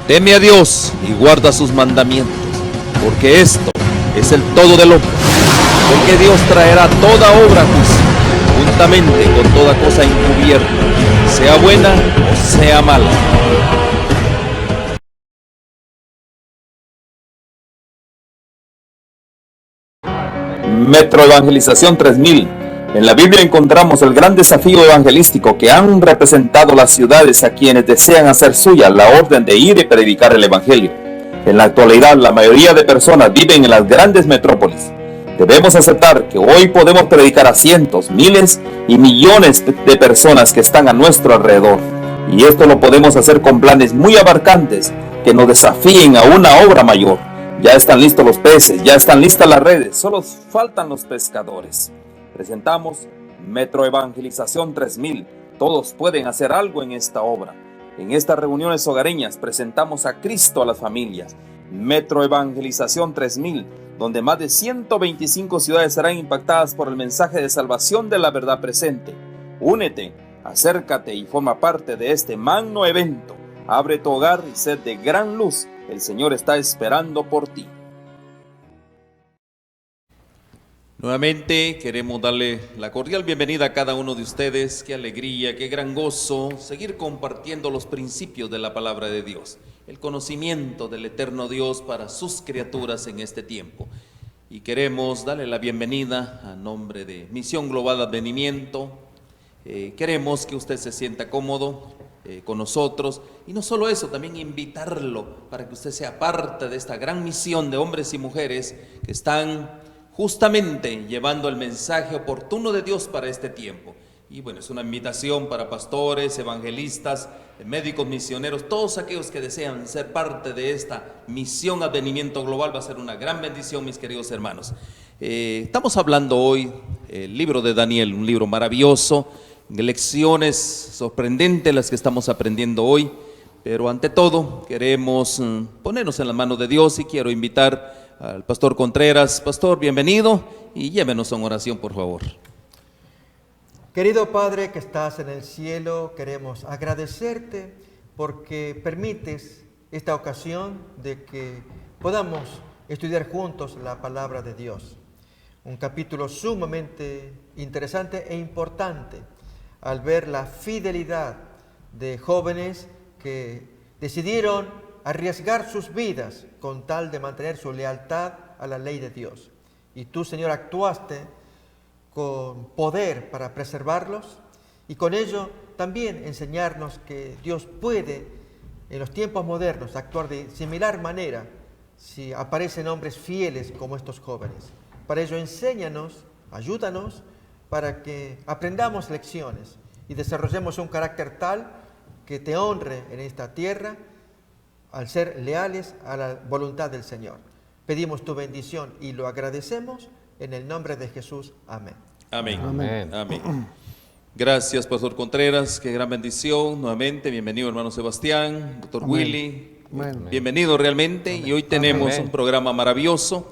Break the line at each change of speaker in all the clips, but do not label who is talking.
Teme a Dios y guarda sus mandamientos, porque esto es el todo del hombre. Porque Dios traerá toda obra a juicio, juntamente con toda cosa encubierta, sea buena o sea mala. Metro Evangelización 3000. En la Biblia encontramos el gran desafío evangelístico que han representado las ciudades a quienes desean hacer suya la orden de ir y predicar el Evangelio. En la actualidad, la mayoría de personas viven en las grandes metrópolis. Debemos aceptar que hoy podemos predicar a cientos, miles y millones de personas que están a nuestro alrededor. Y esto lo podemos hacer con planes muy abarcantes que nos desafíen a una obra mayor. Ya están listos los peces, ya están listas las redes, solo faltan los pescadores. Presentamos Metro Evangelización 3000. Todos pueden hacer algo en esta obra. En estas reuniones hogareñas presentamos a Cristo a las familias. Metro Evangelización 3000, donde más de 125 ciudades serán impactadas por el mensaje de salvación de la verdad presente. Únete, acércate y forma parte de este magno evento. Abre tu hogar y sed de gran luz. El Señor está esperando por ti. Nuevamente queremos darle la cordial bienvenida a cada uno de ustedes. Qué alegría, qué gran gozo seguir compartiendo los principios de la palabra de Dios, el conocimiento del eterno Dios para sus criaturas en este tiempo. Y queremos darle la bienvenida a nombre de Misión Global Advenimiento. Queremos que usted se sienta cómodo con nosotros, y no solo eso, también invitarlo para que usted sea parte de esta gran misión de hombres y mujeres que están justamente llevando el mensaje oportuno de Dios para este tiempo. Y bueno, es una invitación para pastores, evangelistas, médicos, misioneros, todos aquellos que desean ser parte de esta misión Advenimiento Global. Va a ser una gran bendición, mis queridos hermanos. Estamos hablando hoy el libro de Daniel, un libro maravilloso, lecciones sorprendentes las que estamos aprendiendo hoy, pero ante todo queremos ponernos en las manos de Dios, y quiero invitar al pastor Contreras. Pastor, bienvenido, y llévenos en oración, por favor.
Querido Padre que estás en el cielo, queremos agradecerte porque permites esta ocasión de que podamos estudiar juntos la palabra de Dios. Un capítulo sumamente interesante e importante al ver la fidelidad de jóvenes que decidieron arriesgar sus vidas con tal de mantener su lealtad a la ley de Dios. Y tú, Señor, actuaste con poder para preservarlos, y con ello también enseñarnos que Dios puede en los tiempos modernos actuar de similar manera si aparecen hombres fieles como estos jóvenes. Para ello enséñanos, ayúdanos para que aprendamos lecciones y desarrollemos un carácter tal que te honre en esta tierra al ser leales a la voluntad del Señor. Pedimos tu bendición y lo agradecemos en el nombre de Jesús. Amén.
Amén. Amén. Amén. Gracias, pastor Contreras, qué gran bendición. Nuevamente, bienvenido hermano Sebastián, doctor Willy. Amén. Bienvenido realmente. Amén. Y hoy tenemos un programa maravilloso.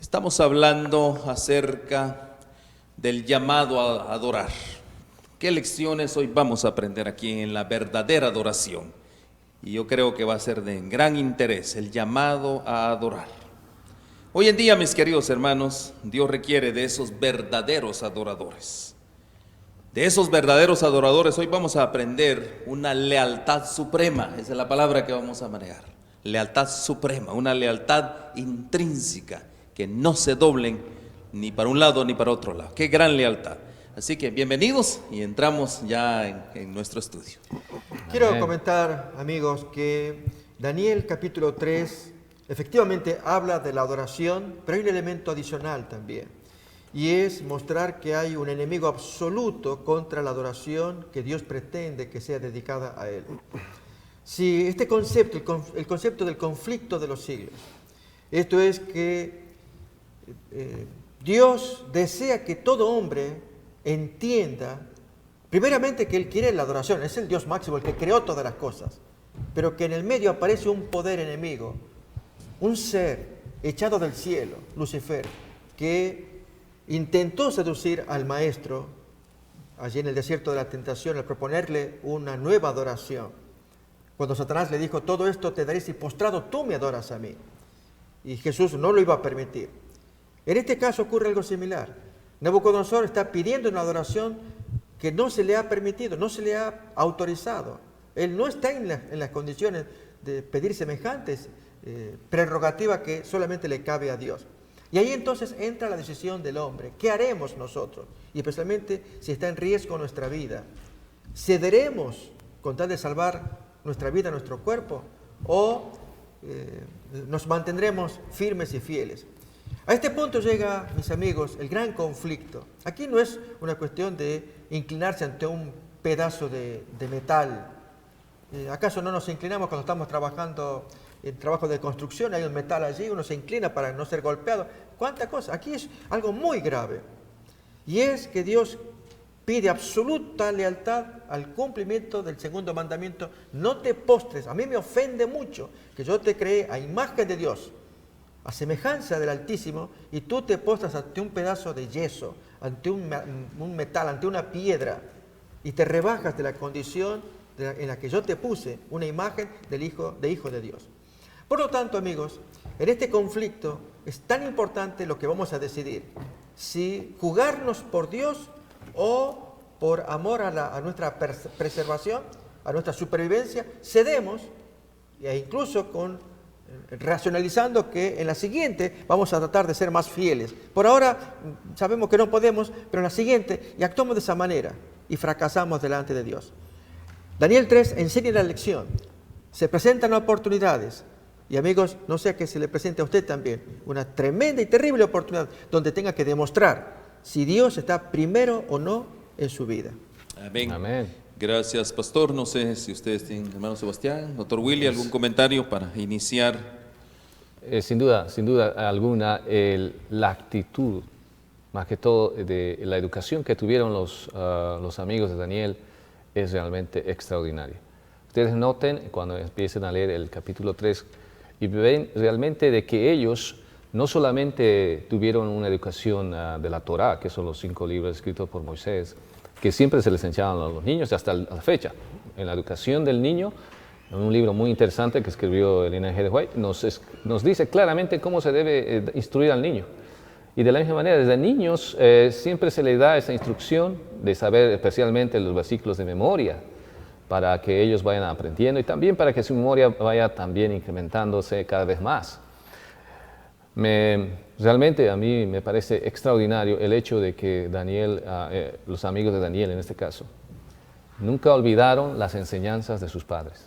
Estamos hablando acerca del llamado a adorar. ¿Qué lecciones hoy vamos a aprender aquí en la verdadera adoración? Y yo creo que va a ser de gran interés, el llamado a adorar. Hoy en día, mis queridos hermanos, Dios requiere de esos verdaderos adoradores. De esos verdaderos adoradores hoy vamos a aprender una lealtad suprema. Esa es la palabra que vamos a manejar. Lealtad suprema, una lealtad intrínseca, que no se doblen ni para un lado ni para otro lado. ¡Qué gran lealtad! Así que bienvenidos y entramos ya en nuestro estudio.
Quiero comentar, amigos, que Daniel capítulo 3 efectivamente habla de la adoración, pero hay un elemento adicional también, y es mostrar que hay un enemigo absoluto contra la adoración que Dios pretende que sea dedicada a Él. Si este concepto, el concepto del conflicto de los siglos, esto es que Dios desea que todo hombre entienda, primeramente, que Él quiere la adoración, es el Dios máximo, el que creó todas las cosas, pero que en el medio aparece un poder enemigo, un ser echado del cielo, Lucifer, que intentó seducir al maestro allí en el desierto de la tentación al proponerle una nueva adoración. cuando Satanás le dijo, todo esto te daré si postrado tú me adoras a mí. Y Jesús no lo iba a permitir. En este caso ocurre algo similar. Nabucodonosor está pidiendo una adoración que no se le ha permitido, no se le ha autorizado. Él no está en las condiciones de pedir semejantes prerrogativas que solamente le cabe a Dios. Y ahí entonces entra la decisión del hombre. ¿Qué haremos nosotros? Y especialmente si está en riesgo nuestra vida. ¿Cederemos con tal de salvar nuestra vida, nuestro cuerpo? ¿O nos mantendremos firmes y fieles? A este punto llega, mis amigos, el gran conflicto. Aquí no es una cuestión de inclinarse ante un pedazo de metal. ¿Acaso no nos inclinamos cuando estamos trabajando en trabajo de construcción? Hay un metal allí, uno se inclina para no ser golpeado. ¿Cuánta cosa? Aquí es algo muy grave. Y es que Dios pide absoluta lealtad al cumplimiento del segundo mandamiento. No te postres. A mí me ofende mucho que yo te creé a imagen de Dios, a semejanza del Altísimo, y tú te postras ante un pedazo de yeso, ante un metal, ante una piedra, y te rebajas de la condición en la que yo te puse, una imagen de hijo de Dios. Por lo tanto, amigos, en este conflicto es tan importante lo que vamos a decidir: si jugarnos por Dios o por amor a nuestra preservación, a nuestra supervivencia, cedemos, e incluso racionalizando que en la siguiente vamos a tratar de ser más fieles. Por ahora sabemos que no podemos, pero en la siguiente, y actuamos de esa manera, y fracasamos delante de Dios. Daniel 3 enseña la lección. Se presentan oportunidades. Y amigos, no sea que se le presente a usted también una tremenda y terrible oportunidad donde tenga que demostrar si Dios está primero o no en su vida.
Amén.
Amén.
Gracias, pastor. No sé si ustedes tienen, hermano Sebastián, doctor Willy, algún comentario para iniciar.
Sin duda alguna, la actitud, más que todo de la educación que tuvieron los amigos de Daniel, es realmente extraordinaria. Ustedes noten cuando empiecen a leer el capítulo 3 y ven realmente de que ellos no solamente tuvieron una educación de la Torá, que son los 5 libros escritos por Moisés, que siempre se les enseñaban a los niños hasta la fecha. En la educación del niño, en un libro muy interesante que escribió Elena G. de White, nos dice claramente cómo se debe instruir al niño. Y de la misma manera, desde niños siempre se les da esa instrucción de saber especialmente los versículos de memoria, para que ellos vayan aprendiendo y también para que su memoria vaya también incrementándose cada vez más. Realmente a mí me parece extraordinario el hecho de que los amigos de Daniel en este caso, nunca olvidaron las enseñanzas de sus padres.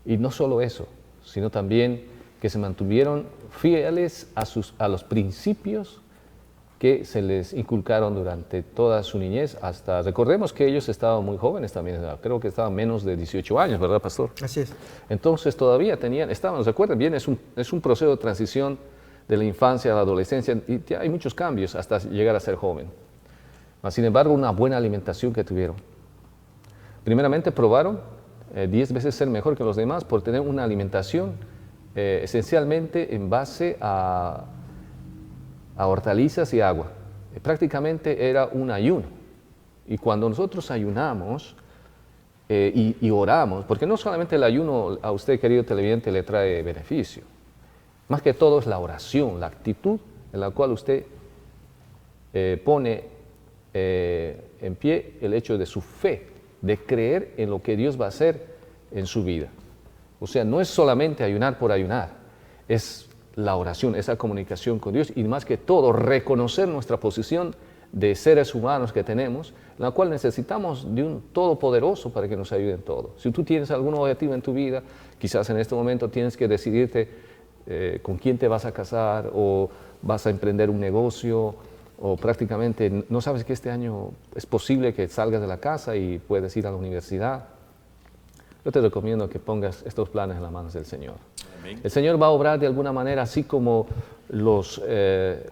Y no solo eso, sino también que se mantuvieron fieles a los principios que se les inculcaron durante toda su niñez. Recordemos que ellos estaban muy jóvenes también, creo que estaban menos de 18 años, ¿verdad, pastor?
Así es.
Entonces todavía recuerden bien, es un proceso de transición de la infancia a la adolescencia, y hay muchos cambios hasta llegar a ser joven. Sin embargo, una buena alimentación que tuvieron. Primeramente probaron 10 veces ser mejor que los demás por tener una alimentación esencialmente en base a hortalizas y agua. Prácticamente era un ayuno. Y cuando nosotros ayunamos y oramos, porque no solamente el ayuno a usted, querido televidente, le trae beneficio, más que todo es la oración, la actitud en la cual usted pone en pie el hecho de su fe, de creer en lo que Dios va a hacer en su vida. O sea, no es solamente ayunar por ayunar, es la oración, esa comunicación con Dios, y más que todo reconocer nuestra posición de seres humanos que tenemos, en la cual necesitamos de un todopoderoso para que nos ayude en todo. Si tú tienes algún objetivo en tu vida, quizás en este momento tienes que decidirte con quién te vas a casar, o vas a emprender un negocio, o prácticamente no sabes que este año es posible que salgas de la casa y puedes ir a la universidad. Yo te recomiendo que pongas estos planes en las manos del Señor. Amén. El Señor va a obrar de alguna manera, así como los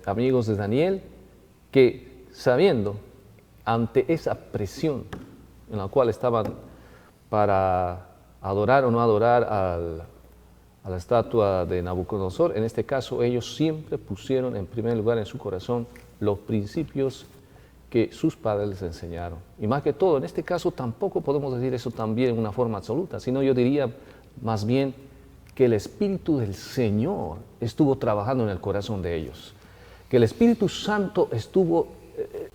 amigos de Daniel, que sabiendo ante esa presión en la cual estaban para adorar o no adorar a la estatua de Nabucodonosor, en este caso ellos siempre pusieron en primer lugar en su corazón los principios que sus padres les enseñaron. Y más que todo, en este caso tampoco podemos decir eso también en una forma absoluta, sino yo diría más bien que el Espíritu del Señor estuvo trabajando en el corazón de ellos, que el Espíritu Santo estuvo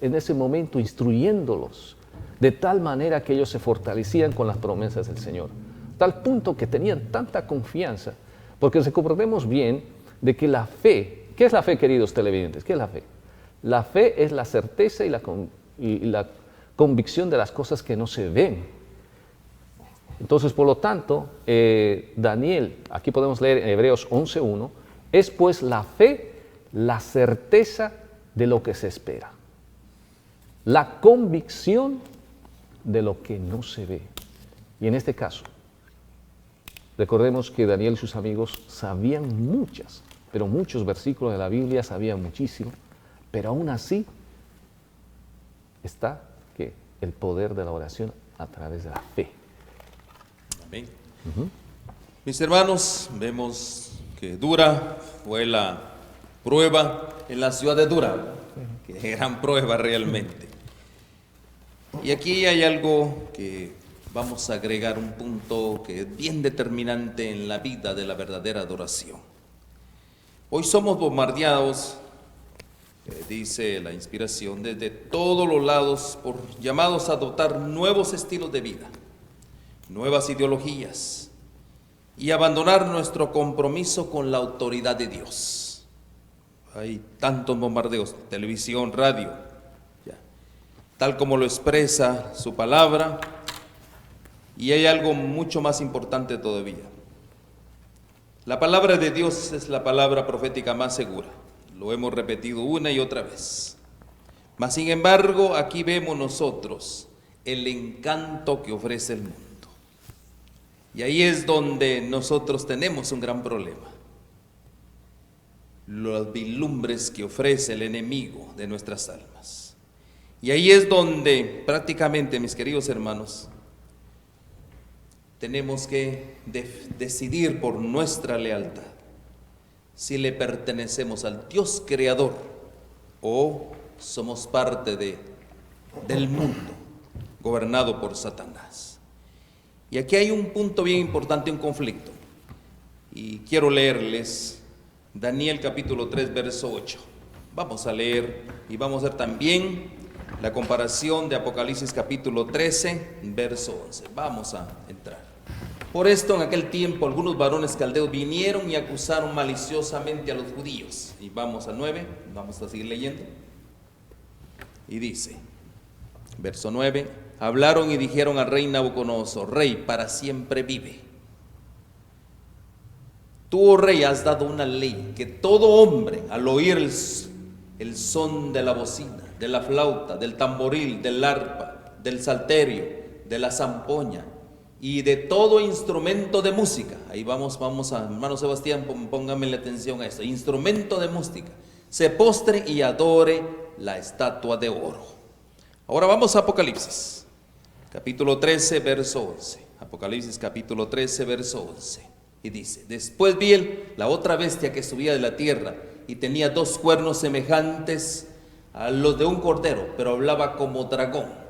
en ese momento instruyéndolos, de tal manera que ellos se fortalecían con las promesas del Señor, tal punto que tenían tanta confianza, porque recordemos bien de que la fe, ¿qué es la fe, queridos televidentes? ¿Qué es la fe? La fe es la certeza y la convicción de las cosas que no se ven. Entonces, por lo tanto, Daniel, aquí podemos leer en Hebreos 11:1, es pues la fe, la certeza de lo que se espera, la convicción de lo que no se ve. Y en este caso, recordemos que Daniel y sus amigos sabían pero muchos versículos de la Biblia, sabían muchísimo, pero aún así está que el poder de la oración a través de la fe.
Amén. Mis hermanos, vemos que Dura fue la prueba en la ciudad de Dura, que gran prueba realmente. Y aquí hay algo que vamos a agregar, un punto que es bien determinante en la vida de la verdadera adoración. Hoy somos bombardeados, dice la inspiración, desde todos los lados, llamados a adoptar nuevos estilos de vida, nuevas ideologías y abandonar nuestro compromiso con la autoridad de Dios. Hay tantos bombardeos, televisión, radio, tal como lo expresa su palabra, y hay algo mucho más importante todavía. La palabra de Dios es la palabra profética más segura, lo hemos repetido una y otra vez. Mas sin embargo, aquí vemos nosotros el encanto que ofrece el mundo. Y ahí es donde nosotros tenemos un gran problema. Los vislumbres que ofrece el enemigo de nuestras almas. Y ahí es donde prácticamente, mis queridos hermanos, tenemos que decidir por nuestra lealtad si le pertenecemos al Dios creador o somos parte del mundo gobernado por Satanás. Y aquí hay un punto bien importante, un conflicto. Y quiero leerles Daniel capítulo 3, verso 8. Vamos a leer y vamos a ver también la comparación de Apocalipsis capítulo 13, verso 11. Vamos a entrar. Por esto en aquel tiempo algunos varones caldeos vinieron y acusaron maliciosamente a los judíos. Y vamos al 9, vamos a seguir leyendo. Y dice, verso 9, hablaron y dijeron al rey Nabucodonosor, rey, para siempre vive. Tú, oh rey, has dado una ley que todo hombre al oír el son de la bocina, de la flauta, del tamboril, del arpa, del salterio, de la zampoña y de todo instrumento de música. Ahí vamos a, hermano Sebastián, póngame la atención a esto. Instrumento de música. Se postre y adore la estatua de oro. Ahora vamos a Apocalipsis, capítulo 13, verso 11. Apocalipsis, capítulo 13, verso 11. Y dice, después vi la otra bestia que subía de la tierra y tenía 2 cuernos semejantes a los de un cordero, pero hablaba como dragón.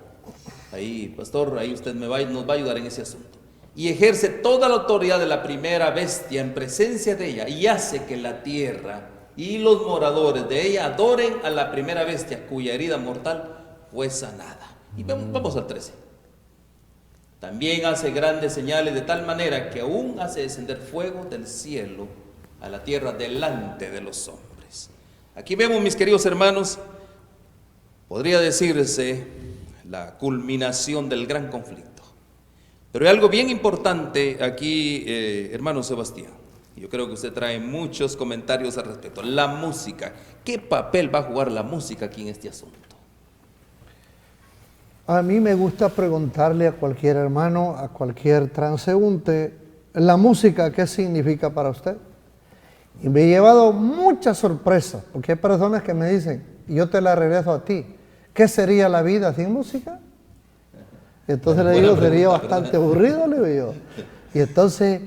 Ahí, pastor, ahí usted nos va a ayudar en ese asunto. Y ejerce toda la autoridad de la primera bestia en presencia de ella y hace que la tierra y los moradores de ella adoren a la primera bestia cuya herida mortal fue sanada. Y vamos al 13. También hace grandes señales de tal manera que aún hace descender fuego del cielo a la tierra delante de los hombres. Aquí vemos, mis queridos hermanos, podría decirse la culminación del gran conflicto. Pero hay algo bien importante aquí, hermano Sebastián. Yo creo que usted trae muchos comentarios al respecto. La música. ¿Qué papel va a jugar la música aquí en este asunto?
A mí me gusta preguntarle a cualquier hermano, a cualquier transeúnte, la música, ¿qué significa para usted? Y me he llevado muchas sorpresas, porque hay personas que me dicen, y yo te la regreso a ti, ¿qué sería la vida sin música? Y entonces le digo, sería bastante aburrido, le digo yo. Y entonces,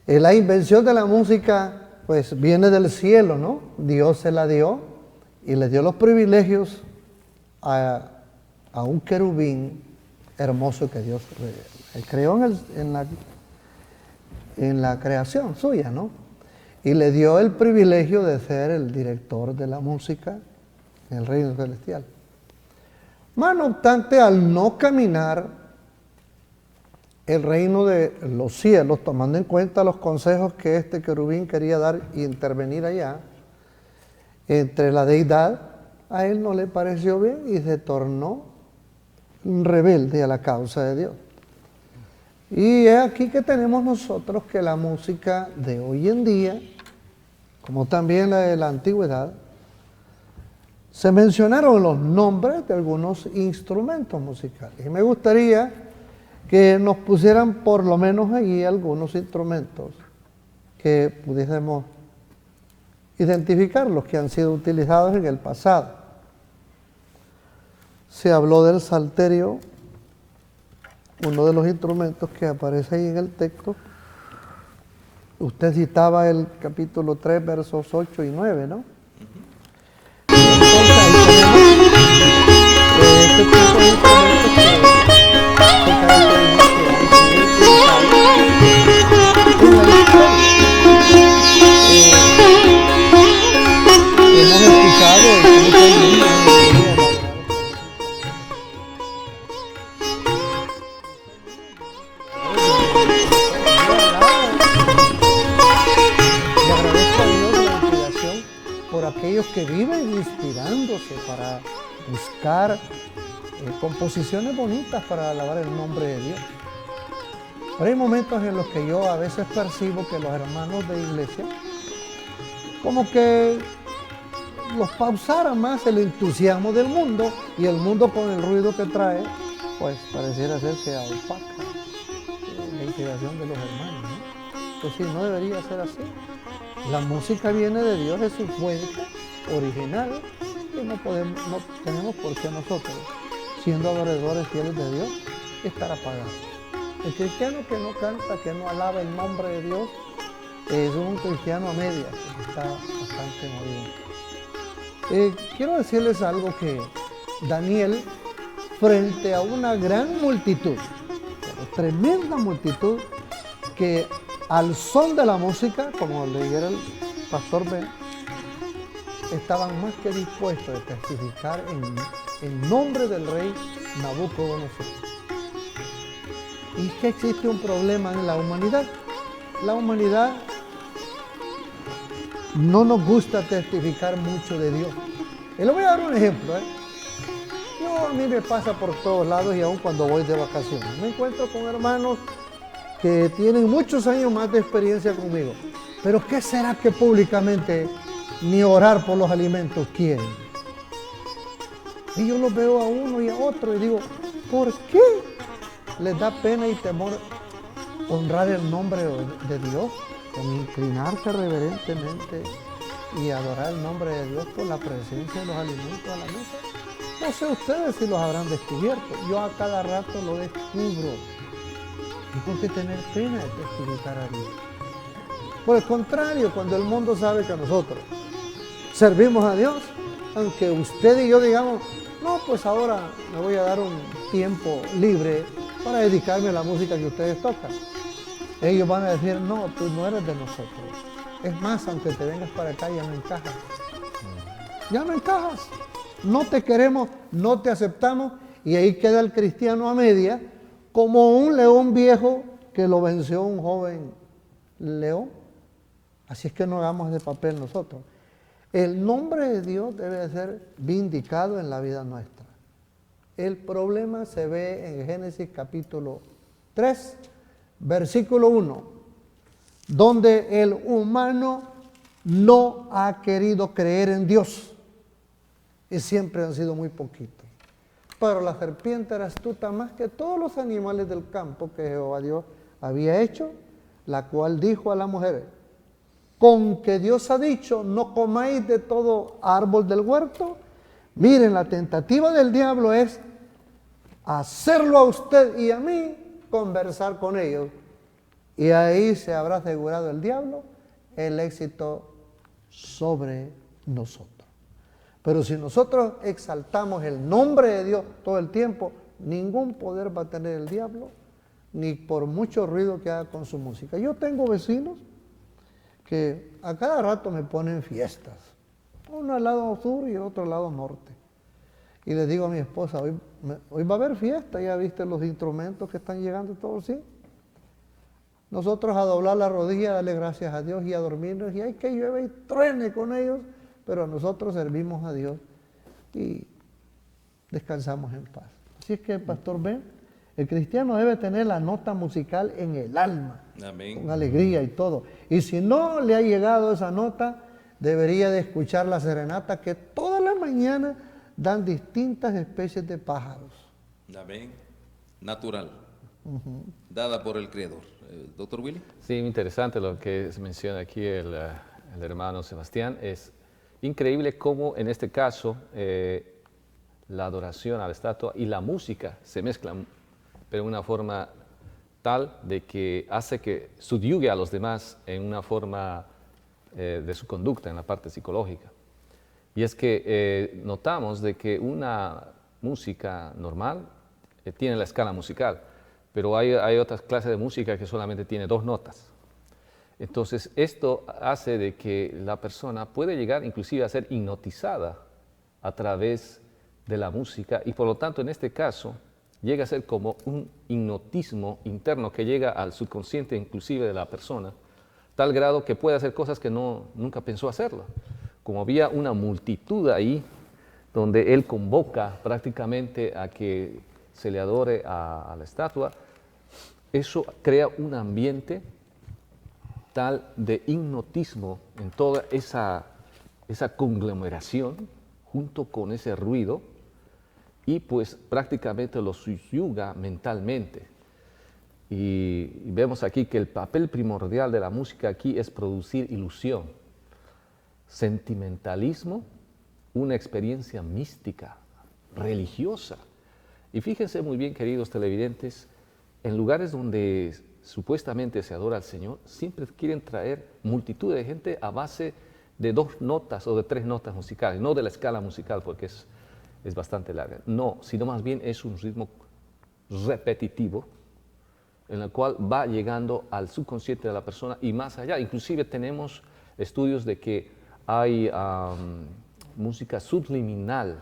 la invención de la música, pues viene del cielo, ¿no? Dios se la dio y le dio los privilegios a un querubín hermoso que Dios creó en la creación suya, ¿no? Y le dio el privilegio de ser el director de la música en el reino celestial. Mas no obstante, al no caminar el reino de los cielos, tomando en cuenta los consejos que este querubín quería dar y intervenir allá, entre la deidad, a él no le pareció bien y se tornó un rebelde a la causa de Dios. Y es aquí que tenemos nosotros que la música de hoy en día, como también la de la antigüedad, se mencionaron los nombres de algunos instrumentos musicales. Y me gustaría que nos pusieran por lo menos allí algunos instrumentos que pudiésemos identificar, los que han sido utilizados en el pasado. Se habló del salterio, uno de los instrumentos que aparece ahí en el texto. Usted citaba el capítulo 3, versos 8 y 9, ¿no? Entonces ahí tenemos este tipo de instrumentos que se caracterizan en la historia. Hemos escuchado por aquellos que viven inspirándose para buscar composiciones bonitas para alabar el nombre de Dios. Pero hay momentos en los que yo a veces percibo que los hermanos de iglesia como que los pausara más el entusiasmo del mundo, y el mundo con el ruido que trae, pues pareciera ser que opaca la inspiración de los hermanos, ¿no? Pues sí, no debería ser así. La música viene de Dios, es su fuente original, y no tenemos por qué nosotros, siendo adoradores fieles de Dios, estar apagados. El cristiano que no canta, que no alaba el nombre de Dios, es un cristiano a medias, está bastante morido. Quiero decirles algo, que Daniel, frente a una gran multitud, tremenda multitud, que al son de la música, como leyera el pastor Ben, estaban más que dispuestos a testificar en nombre del rey Nabucodonosor. Y es que existe un problema en la humanidad. La humanidad no nos gusta testificar mucho de Dios. Y le voy a dar un ejemplo. A mí me pasa por todos lados, y aún cuando voy de vacaciones me encuentro con hermanos que tienen muchos años más de experiencia conmigo. Pero ¿qué será que públicamente ni orar por los alimentos quieren? Y yo los veo a uno y a otro y digo, ¿por qué les da pena y temor honrar el nombre de Dios, con inclinarse reverentemente y adorar el nombre de Dios por la presencia de los alimentos a la mesa? No sé ustedes si los habrán descubierto. Yo a cada rato lo descubro. ¿Y por qué tener pena de testificar a Dios? Por el contrario, cuando el mundo sabe que nosotros servimos a Dios, aunque usted y yo digamos, no, pues ahora me voy a dar un tiempo libre para dedicarme a la música que ustedes tocan, ellos van a decir, no, tú no eres de nosotros. Es más, aunque te vengas para acá, ya no encajas. Ya no encajas. No te queremos, no te aceptamos, y ahí queda el cristiano a media, como un león viejo que lo venció un joven león. Así es que no hagamos de papel nosotros. El nombre de Dios debe ser vindicado en la vida nuestra. El problema se ve en Génesis capítulo 3, versículo 1, donde el humano no ha querido creer en Dios, y siempre han sido muy poquitos. Pero la serpiente era astuta más que todos los animales del campo que Jehová Dios había hecho, la cual dijo a la mujer, con que Dios ha dicho, no comáis de todo árbol del huerto. Miren, la tentativa del diablo es hacerlo a usted y a mí, conversar con ellos. Y ahí se habrá asegurado el diablo el éxito sobre nosotros. Pero si nosotros exaltamos el nombre de Dios todo el tiempo, ningún poder va a tener el diablo, ni por mucho ruido que haga con su música. Yo tengo vecinos que a cada rato me ponen fiestas, uno al lado sur y el otro al lado norte. Y les digo a mi esposa, hoy va a haber fiesta, ya viste los instrumentos que están llegando todos, ¿sí? Nosotros a doblar la rodilla, a darle gracias a Dios y a dormirnos, y hay que llueve y truene con ellos, pero nosotros servimos a Dios y descansamos en paz. Así es que, Pastor Ben, el cristiano debe tener la nota musical en el alma,
Amén.
con alegría y todo. Y si no le ha llegado esa nota, debería de escuchar la serenata que toda la mañana dan distintas especies de pájaros.
Amén. Natural. Dada por el Creador. Doctor Willy.
Sí, muy interesante lo que se menciona aquí el hermano Sebastián. Es increíble cómo en este caso la adoración a la estatua y la música se mezclan, pero de una forma tal de que hace que subyugue a los demás en una forma de su conducta, en la parte psicológica. Y es que notamos de que una música normal tiene la escala musical, pero hay otras clases de música que solamente tiene 2 notas. Entonces, esto hace de que la persona puede llegar inclusive a ser hipnotizada a través de la música y por lo tanto, en este caso, llega a ser como un hipnotismo interno que llega al subconsciente inclusive de la persona, tal grado que puede hacer cosas que nunca pensó hacerlo. Como había una multitud ahí, donde él convoca prácticamente a que se le adore a la estatua, eso crea un ambiente tal de hipnotismo en toda esa conglomeración, junto con ese ruido, y pues prácticamente lo subyuga mentalmente. Y vemos aquí que el papel primordial de la música aquí es producir ilusión, sentimentalismo, una experiencia mística, religiosa. Y fíjense muy bien, queridos televidentes, en lugares donde supuestamente se adora al Señor, siempre quieren traer multitud de gente a base de 2 notas o de 3 notas musicales, no de la escala musical porque es bastante larga, no, sino más bien es un ritmo repetitivo en el cual va llegando al subconsciente de la persona y más allá. Inclusive tenemos estudios de que hay música subliminal.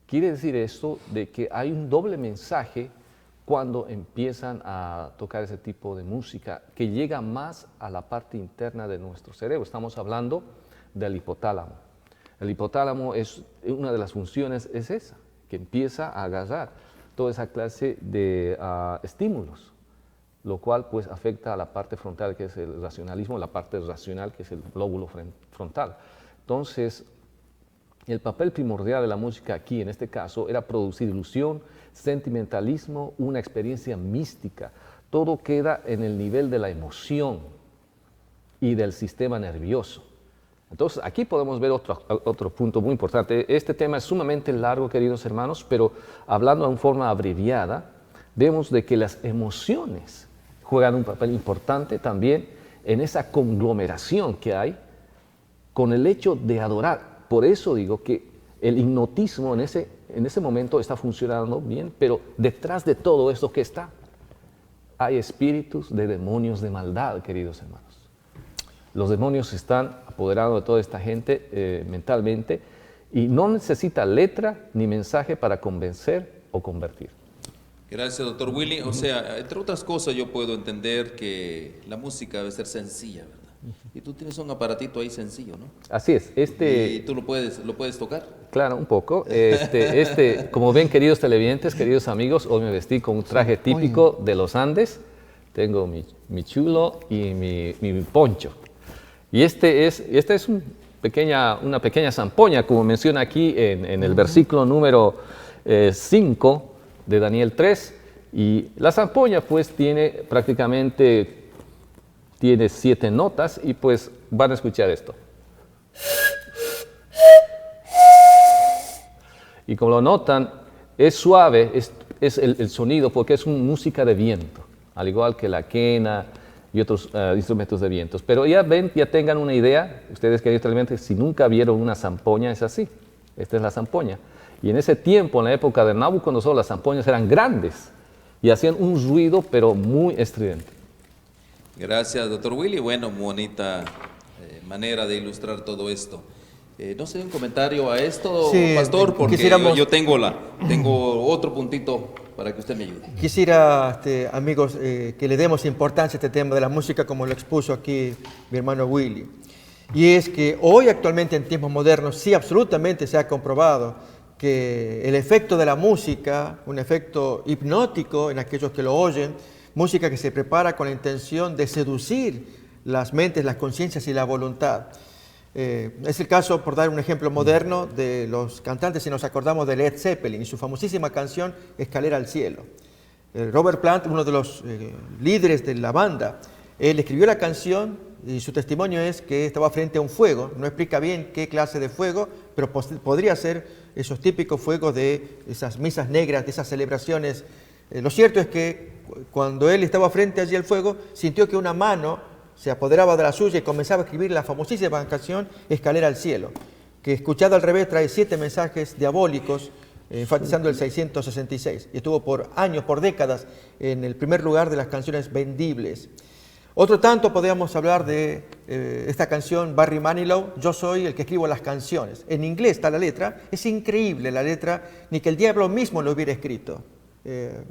Quiere decir esto de que hay un doble mensaje cuando empiezan a tocar ese tipo de música que llega más a la parte interna de nuestro cerebro. Estamos hablando del hipotálamo. El hipotálamo es una de las funciones, es esa, que empieza a agarrar toda esa clase de estímulos, lo cual pues afecta a la parte frontal, que es el racionalismo, la parte racional, que es el lóbulo frontal. Entonces, el papel primordial de la música aquí, en este caso, era producir ilusión, sentimentalismo, una experiencia mística. Todo queda en el nivel de la emoción y del sistema nervioso. Entonces, aquí podemos ver otro punto muy importante. Este tema es sumamente largo, queridos hermanos, pero hablando en forma abreviada, vemos de que las emociones juegan un papel importante también en esa conglomeración que hay con el hecho de adorar. Por eso digo que el hipnotismo en ese momento está funcionando bien, pero detrás de todo esto que está, hay espíritus de demonios de maldad, queridos hermanos. Los demonios se están apoderando de toda esta gente mentalmente y no necesita letra ni mensaje para convencer o convertir.
Gracias, doctor Willy. O sea, entre otras cosas yo puedo entender que la música debe ser sencilla, ¿verdad? Y tú tienes un aparatito ahí sencillo, ¿no?
Así es.
¿Y tú lo puedes tocar?
Claro, un poco. Como ven, queridos televidentes, queridos amigos, hoy me vestí con un traje típico de los Andes. Tengo mi chulo y mi poncho. Y este es una pequeña zampoña, como menciona aquí en el versículo número 5 de Daniel 3. Y la zampoña pues tiene 7 notas y pues van a escuchar esto. Y como lo notan, es suave, es el sonido porque es una música de viento, al igual que la quena, y otros instrumentos de vientos. Pero ya ven, ya tengan una idea, ustedes queridos televidentes, si nunca vieron una zampoña, es así. Esta es la zampoña. Y en ese tiempo, en la época de Nabucodonosor, las zampoñas eran grandes y hacían un ruido, pero muy estridente.
Gracias, doctor Willy. Bueno, bonita manera de ilustrar todo esto. No sé, un comentario a esto,
Sí,
pastor, porque
quisiéramos-
yo tengo otro puntito para que usted me ayude.
Quisiera, amigos, que le demos importancia a este tema de la música como lo expuso aquí mi hermano Willy. Y es que hoy actualmente en tiempos modernos sí absolutamente se ha comprobado que el efecto de la música, un efecto hipnótico en aquellos que lo oyen, música que se prepara con la intención de seducir las mentes, las conciencias y la voluntad. Es el caso, por dar un ejemplo moderno, de los cantantes, si nos acordamos de Led Zeppelin y su famosísima canción Escalera al Cielo. Robert Plant, uno de los líderes de la banda, él escribió la canción y su testimonio es que estaba frente a un fuego. No explica bien qué clase de fuego, pero podría ser esos típicos fuegos de esas misas negras, de esas celebraciones. Lo cierto es que cuando él estaba frente allí al fuego, sintió que una mano se apoderaba de la suya y comenzaba a escribir la famosísima canción Escalera al Cielo, que escuchado al revés trae 7 mensajes diabólicos, enfatizando el 666. Y estuvo por años, por décadas, en el primer lugar de las canciones vendibles. Otro tanto podríamos hablar de esta canción Barry Manilow, Yo soy el que escribo las canciones. En inglés está la letra, es increíble la letra, ni que el diablo mismo lo hubiera escrito.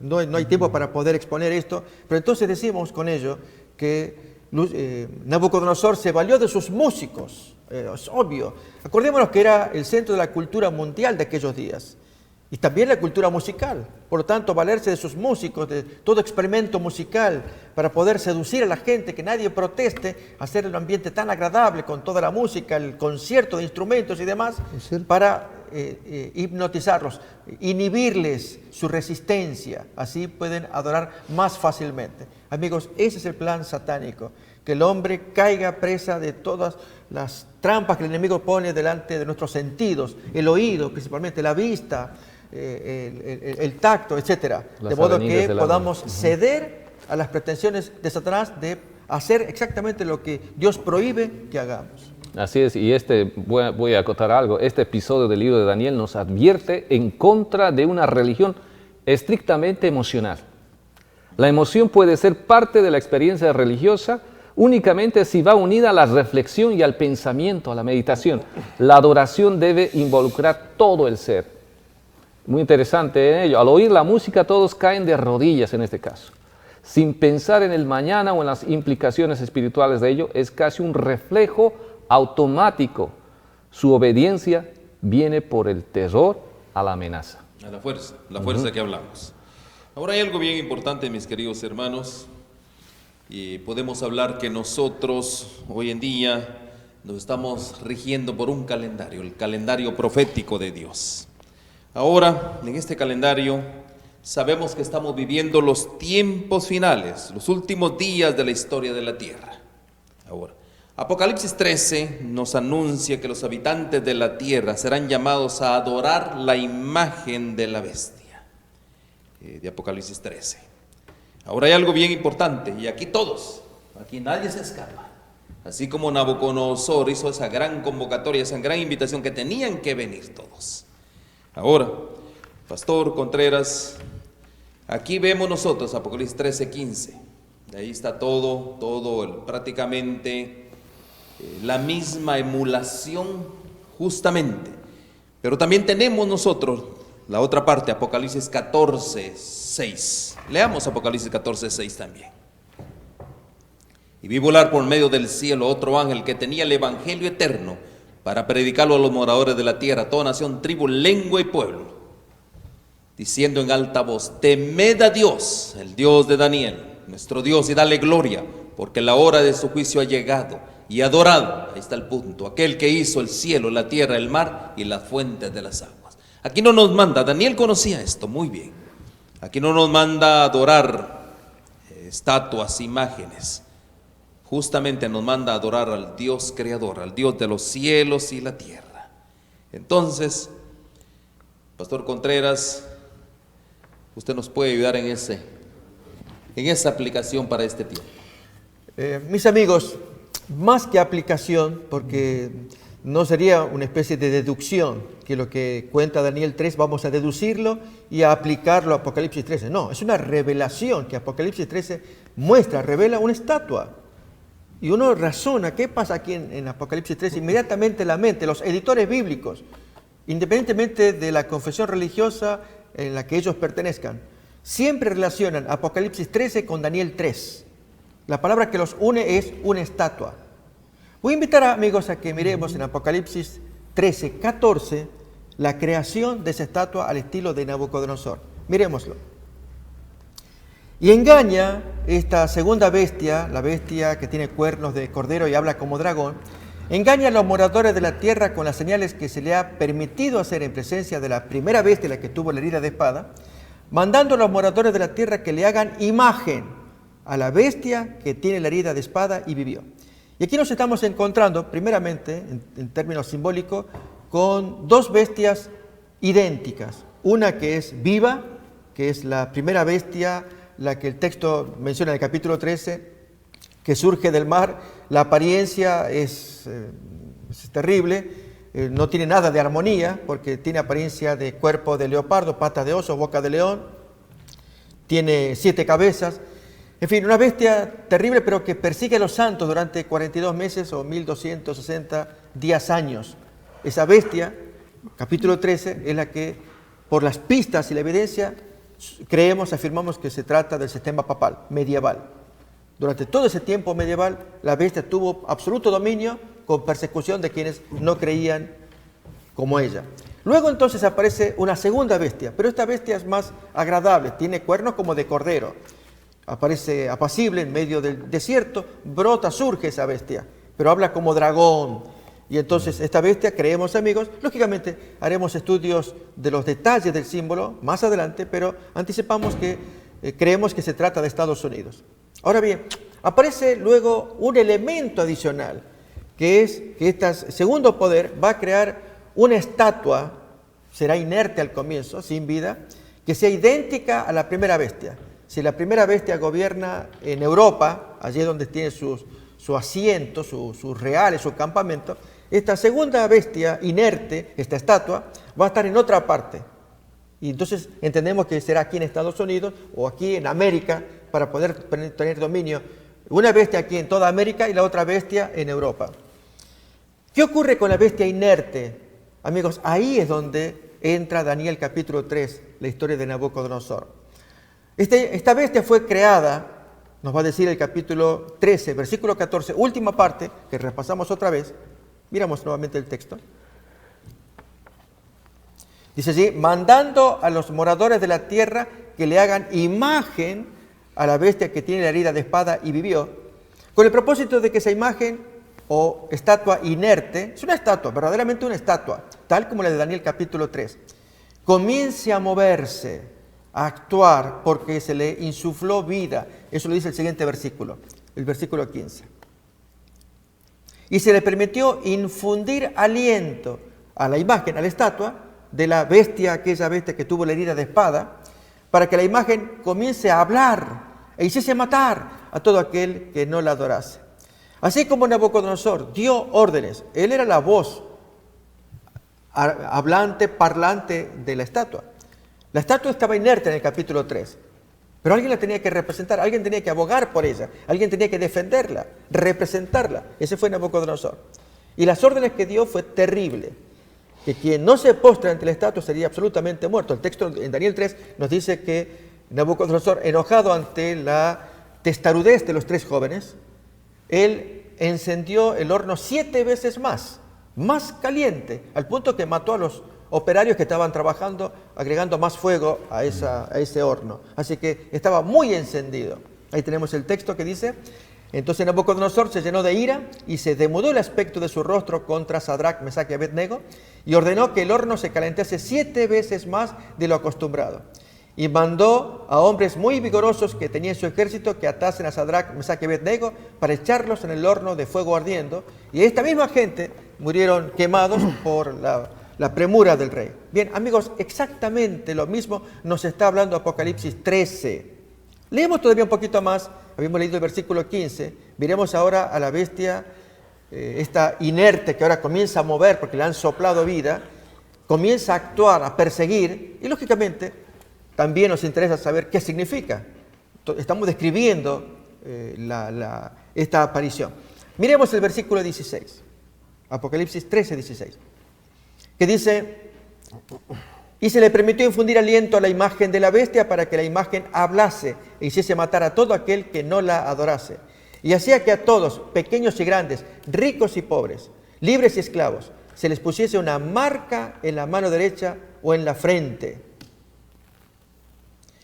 No hay tiempo para poder exponer esto, pero entonces decimos con ello que Nabucodonosor se valió de sus músicos, es obvio. Acordémonos que era el centro de la cultura mundial de aquellos días y también la cultura musical. Por lo tanto, valerse de sus músicos, de todo experimento musical para poder seducir a la gente, que nadie proteste, hacer el ambiente tan agradable con toda la música, el concierto de instrumentos y demás, para hipnotizarlos, inhibirles su resistencia, así pueden adorar más fácilmente. Amigos, ese es el plan satánico, que el hombre caiga presa de todas las trampas que el enemigo pone delante de nuestros sentidos, el oído, principalmente la vista, el tacto, etcétera, de modo que podamos ceder a las pretensiones de Satanás de hacer exactamente lo que Dios prohíbe que hagamos.
Así es, y voy a acotar algo, este episodio del libro de Daniel nos advierte en contra de una religión estrictamente emocional. La emoción puede ser parte de la experiencia religiosa únicamente si va unida a la reflexión y al pensamiento, a la meditación. La adoración debe involucrar todo el ser. Muy interesante ello. Al oír la música todos caen de rodillas en este caso. Sin pensar en el mañana o en las implicaciones espirituales de ello, es casi un reflejo automático. Su obediencia viene por el terror a la amenaza.
A la fuerza que hablamos. Ahora hay algo bien importante, mis queridos hermanos, y podemos hablar que nosotros hoy en día nos estamos rigiendo por un calendario, el calendario profético de Dios. Ahora, en este calendario, sabemos que estamos viviendo los tiempos finales, los últimos días de la historia de la tierra. Ahora, Apocalipsis 13 nos anuncia que los habitantes de la tierra serán llamados a adorar la imagen de la bestia, de Apocalipsis 13. Ahora hay algo bien importante, y aquí todos, aquí nadie se escapa. Así como Nabucodonosor hizo esa gran convocatoria, esa gran invitación que tenían que venir todos. Ahora, Pastor Contreras, aquí vemos nosotros Apocalipsis 13:15. Ahí está prácticamente la misma emulación justamente. Pero también tenemos nosotros la otra parte, Apocalipsis 14:6. Leamos Apocalipsis 14:6 también. Y vi volar por medio del cielo otro ángel que tenía el evangelio eterno para predicarlo a los moradores de la tierra, toda nación, tribu, lengua y pueblo, diciendo en alta voz: temed a Dios, el Dios de Daniel, nuestro Dios, y dale gloria, porque la hora de su juicio ha llegado, y adorado, ahí está el punto, aquel que hizo el cielo, la tierra, el mar y las fuentes de las aguas. Aquí no nos manda, Daniel conocía esto muy bien, aquí no nos manda a adorar estatuas, imágenes. Justamente nos manda a adorar al Dios creador, al Dios de los cielos y la tierra. Entonces, Pastor Contreras, usted nos puede ayudar en esa aplicación para este tiempo.
Mis amigos, más que aplicación, porque no sería una especie de deducción, que lo que cuenta Daniel 3 vamos a deducirlo y a aplicarlo a Apocalipsis 13. No, es una revelación que Apocalipsis 13 muestra, revela una estatua. Y uno razona, ¿qué pasa aquí en Apocalipsis 13? Inmediatamente la mente, los editores bíblicos, independientemente de la confesión religiosa en la que ellos pertenezcan, siempre relacionan Apocalipsis 13 con Daniel 3. La palabra que los une es una estatua. Voy a invitar a amigos a que miremos en Apocalipsis 13, 14, la creación de esa estatua al estilo de Nabucodonosor. Miremoslo. Y engaña esta segunda bestia, la bestia que tiene cuernos de cordero y habla como dragón, engaña a los moradores de la tierra con las señales que se le ha permitido hacer en presencia de la primera bestia, la que tuvo la herida de espada, mandando a los moradores de la tierra que le hagan imagen a la bestia que tiene la herida de espada y vivió. Y aquí nos estamos encontrando, primeramente, en términos simbólicos, con dos bestias idénticas. Una que es viva, que es la primera bestia, la que el texto menciona en el capítulo 13, que surge del mar. La apariencia es terrible, no tiene nada de armonía, porque tiene apariencia de cuerpo de leopardo, patas de oso, boca de león, tiene 7 cabezas. En fin, una bestia terrible, pero que persigue a los santos durante 42 meses o 1260 días, años. Esa bestia, capítulo 13, es la que, por las pistas y la evidencia, creemos, afirmamos que se trata del sistema papal, medieval. Durante todo ese tiempo medieval, la bestia tuvo absoluto dominio con persecución de quienes no creían como ella. Luego entonces aparece una segunda bestia, pero esta bestia es más agradable, tiene cuernos como de cordero. Aparece apacible en medio del desierto, brota, surge esa bestia, pero habla como dragón. Y entonces esta bestia, creemos amigos, lógicamente haremos estudios de los detalles del símbolo más adelante, pero anticipamos que creemos que se trata de Estados Unidos. Ahora bien, aparece luego un elemento adicional, que es que este segundo poder va a crear una estatua, será inerte al comienzo, sin vida, que sea idéntica a la primera bestia. Si la primera bestia gobierna en Europa, allí donde tiene su asiento, sus reales, su campamento, esta segunda bestia inerte, esta estatua, va a estar en otra parte. Y entonces entendemos que será aquí en Estados Unidos o aquí en América para poder tener dominio. Una bestia aquí en toda América y la otra bestia en Europa. ¿Qué ocurre con la bestia inerte? Amigos, ahí es donde entra Daniel capítulo 3, la historia de Nabucodonosor. Esta bestia fue creada, nos va a decir el capítulo 13, versículo 14, última parte, que repasamos otra vez. Miramos nuevamente el texto. Dice así, mandando a los moradores de la tierra que le hagan imagen a la bestia que tiene la herida de espada y vivió, con el propósito de que esa imagen o estatua inerte, es una estatua, verdaderamente una estatua, tal como la de Daniel capítulo 3, comience a moverse, a actuar, porque se le insufló vida. Eso lo dice el siguiente versículo, el versículo 15. Y se le permitió infundir aliento a la imagen, a la estatua de la bestia, aquella bestia que tuvo la herida de espada, para que la imagen comience a hablar e hiciese matar a todo aquel que no la adorase. Así como Nabucodonosor dio órdenes, él era la voz hablante, parlante de la estatua. La estatua estaba inerte en el capítulo 3, pero alguien la tenía que representar, alguien tenía que abogar por ella, alguien tenía que defenderla, representarla. Ese fue Nabucodonosor. Y las órdenes que dio fue terrible, que quien no se postra ante la estatua sería absolutamente muerto. El texto en Daniel 3 nos dice que Nabucodonosor, enojado ante la testarudez de los 3 jóvenes, él encendió el horno 7 veces más caliente, al punto que mató a los operarios que estaban trabajando, agregando más fuego a ese horno. Así que estaba muy encendido. Ahí tenemos el texto que dice, entonces Nabucodonosor se llenó de ira y se demudó el aspecto de su rostro contra Sadrach, Mesach y Abednego y ordenó que el horno se calentase 7 veces más de lo acostumbrado. Y mandó a hombres muy vigorosos que tenían su ejército que atasen a Sadrach, Mesach y Abednego para echarlos en el horno de fuego ardiendo. Y esta misma gente murieron quemados por la premura del rey. Bien, amigos, exactamente lo mismo nos está hablando Apocalipsis 13. Leemos todavía un poquito más, habíamos leído el versículo 15, miremos ahora a la bestia, esta inerte que ahora comienza a mover porque le han soplado vida, comienza a actuar, a perseguir, y lógicamente también nos interesa saber qué significa. Estamos describiendo esta aparición. Miremos el versículo 16, Apocalipsis 13, 16, que dice: y se le permitió infundir aliento a la imagen de la bestia para que la imagen hablase e hiciese matar a todo aquel que no la adorase. Y hacía que a todos, pequeños y grandes, ricos y pobres, libres y esclavos, se les pusiese una marca en la mano derecha o en la frente,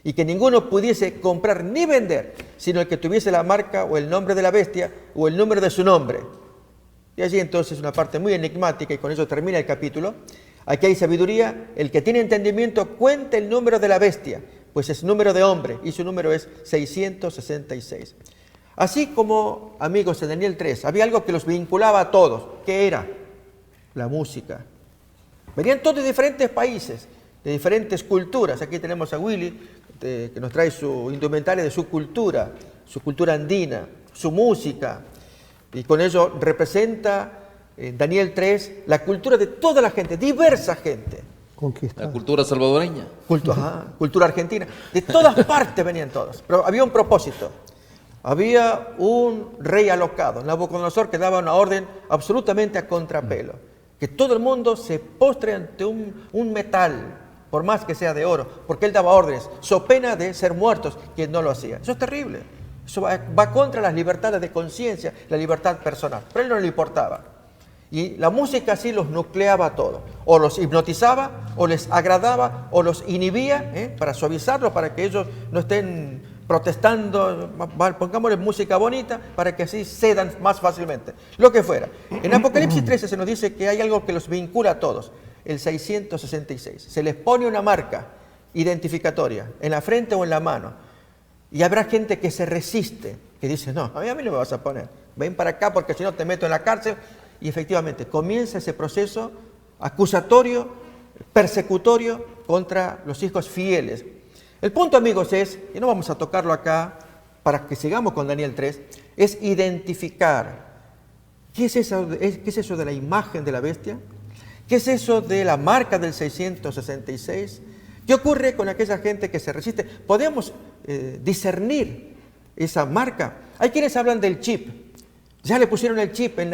y que ninguno pudiese comprar ni vender, sino el que tuviese la marca o el nombre de la bestia o el número de su nombre. Y allí entonces una parte muy enigmática, y con eso termina el capítulo. Aquí hay sabiduría: el que tiene entendimiento cuente el número de la bestia, pues es número de hombre, y su número es 666. Así como, amigos, en Daniel 3 había algo que los vinculaba a todos. ¿Qué era? La música. Venían todos de diferentes países, de diferentes culturas. Aquí tenemos a Willy, que nos trae su indumentaria de su cultura andina, su música, y con ello representa en Daniel 3 la cultura de toda la gente, diversa gente.
Conquistada.
La cultura salvadoreña.
Cultura argentina, de todas partes venían todos, pero había un propósito. Había un rey alocado, Nabucodonosor, que daba una orden absolutamente a contrapelo, que todo el mundo se postre ante un metal, por más que sea de oro, porque él daba órdenes, so pena de ser muertos quien no lo hacía. Eso es terrible, eso va contra las libertades de conciencia, la libertad personal, pero a él no le importaba. Y la música así los nucleaba a todos, o los hipnotizaba, o les agradaba, o los inhibía, para suavizarlos, para que ellos no estén protestando, pongámosle música bonita para que así cedan más fácilmente, lo que fuera. En Apocalipsis 13 se nos dice que hay algo que los vincula a todos, el 666. Se les pone una marca identificatoria en la frente o en la mano, y habrá gente que se resiste, que dice: no, a mí no me vas a poner, ven para acá porque si no te meto en la cárcel. Y efectivamente comienza ese proceso acusatorio, persecutorio contra los hijos fieles. El punto, amigos, es, y no vamos a tocarlo acá para que sigamos con Daniel 3, es identificar qué es eso de la imagen de la bestia, qué es eso de la marca del 666, qué ocurre con aquella gente que se resiste. Podemos discernir esa marca. Hay quienes hablan del chip. Ya le pusieron el chip en